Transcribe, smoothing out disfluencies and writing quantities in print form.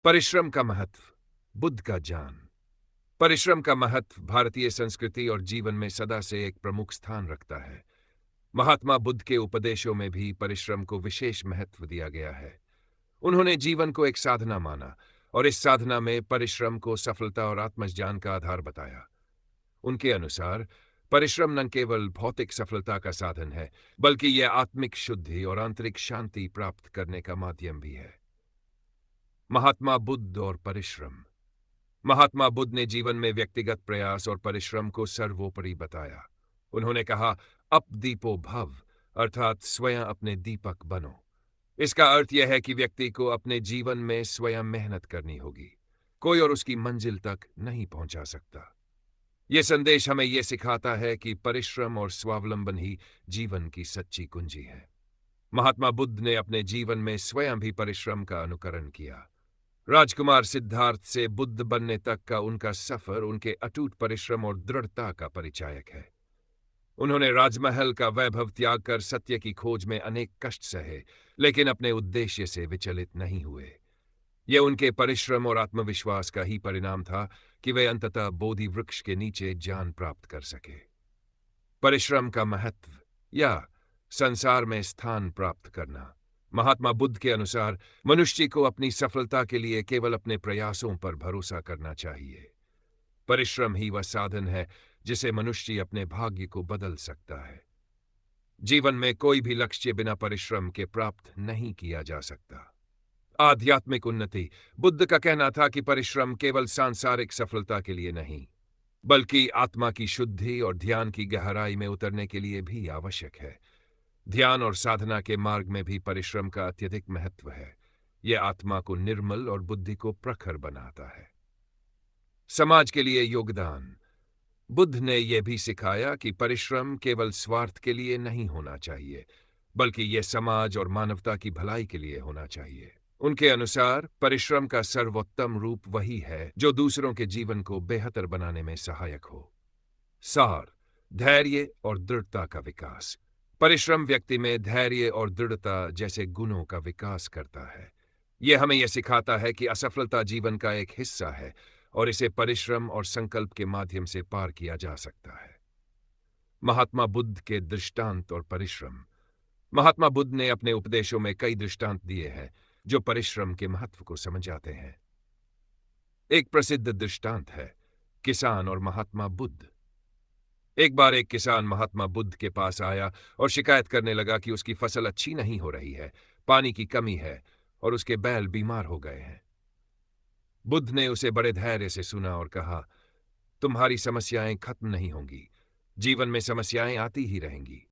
परिश्रम का महत्व, बुद्ध का ज्ञान। परिश्रम का महत्व भारतीय संस्कृति और जीवन में सदा से एक प्रमुख स्थान रखता है। महात्मा बुद्ध के उपदेशों में भी परिश्रम को विशेष महत्व दिया गया है। उन्होंने जीवन को एक साधना माना और इस साधना में परिश्रम को सफलता और आत्मज्ञान का आधार बताया। उनके अनुसार परिश्रम न केवल भौतिक सफलता का साधन है, बल्कि यह आत्मिक शुद्धि और आंतरिक शांति प्राप्त करने का माध्यम भी है। महात्मा बुद्ध और परिश्रम। महात्मा बुद्ध ने जीवन में व्यक्तिगत प्रयास और परिश्रम को सर्वोपरि बताया। उन्होंने कहा, अप दीपो भव, अर्थात स्वयं अपने दीपक बनो। इसका अर्थ यह है कि व्यक्ति को अपने जीवन में स्वयं मेहनत करनी होगी। कोई और उसकी मंजिल तक नहीं पहुंचा सकता। यह संदेश हमें यह सिखाता है कि परिश्रम और स्वावलंबन ही जीवन की सच्ची कुंजी है। महात्मा बुद्ध ने अपने जीवन में स्वयं भी परिश्रम का अनुकरण किया। राजकुमार सिद्धार्थ से बुद्ध बनने तक का उनका सफर उनके अटूट परिश्रम और दृढ़ता का परिचायक है। उन्होंने राजमहल का वैभव त्याग कर सत्य की खोज में अनेक कष्ट सहे, लेकिन अपने उद्देश्य से विचलित नहीं हुए। यह उनके परिश्रम और आत्मविश्वास का ही परिणाम था कि वे अंततः बोधि वृक्ष के नीचे ज्ञान प्राप्त कर सके। परिश्रम का महत्व या संसार में स्थान प्राप्त करना। महात्मा बुद्ध के अनुसार मनुष्य को अपनी सफलता के लिए केवल अपने प्रयासों पर भरोसा करना चाहिए। परिश्रम ही वह साधन है जिसे मनुष्य अपने भाग्य को बदल सकता है। जीवन में कोई भी लक्ष्य बिना परिश्रम के प्राप्त नहीं किया जा सकता। आध्यात्मिक उन्नति। बुद्ध का कहना था कि परिश्रम केवल सांसारिक सफलता के लिए नहीं, बल्कि आत्मा की शुद्धि और ध्यान की गहराई में उतरने के लिए भी आवश्यक है। ध्यान और साधना के मार्ग में भी परिश्रम का अत्यधिक महत्व है। यह आत्मा को निर्मल और बुद्धि को प्रखर बनाता है। समाज के लिए योगदान। बुद्ध ने यह भी सिखाया कि परिश्रम केवल स्वार्थ के लिए नहीं होना चाहिए, बल्कि यह समाज और मानवता की भलाई के लिए होना चाहिए। उनके अनुसार परिश्रम का सर्वोत्तम रूप वही है जो दूसरों के जीवन को बेहतर बनाने में सहायक हो। सार, धैर्य और दृढ़ता का विकास। परिश्रम व्यक्ति में धैर्य और दृढ़ता जैसे गुणों का विकास करता है। यह हमें यह सिखाता है कि असफलता जीवन का एक हिस्सा है और इसे परिश्रम और संकल्प के माध्यम से पार किया जा सकता है। महात्मा बुद्ध के दृष्टांत और परिश्रम। महात्मा बुद्ध ने अपने उपदेशों में कई दृष्टांत दिए हैं जो परिश्रम के महत्व को समझाते हैं। एक प्रसिद्ध दृष्टांत है किसान और महात्मा बुद्ध। एक बार एक किसान महात्मा बुद्ध के पास आया और शिकायत करने लगा कि उसकी फसल अच्छी नहीं हो रही है, पानी की कमी है और उसके बैल बीमार हो गए हैं। बुद्ध ने उसे बड़े धैर्य से सुना और कहा, तुम्हारी समस्याएं खत्म नहीं होंगी, जीवन में समस्याएं आती ही रहेंगी।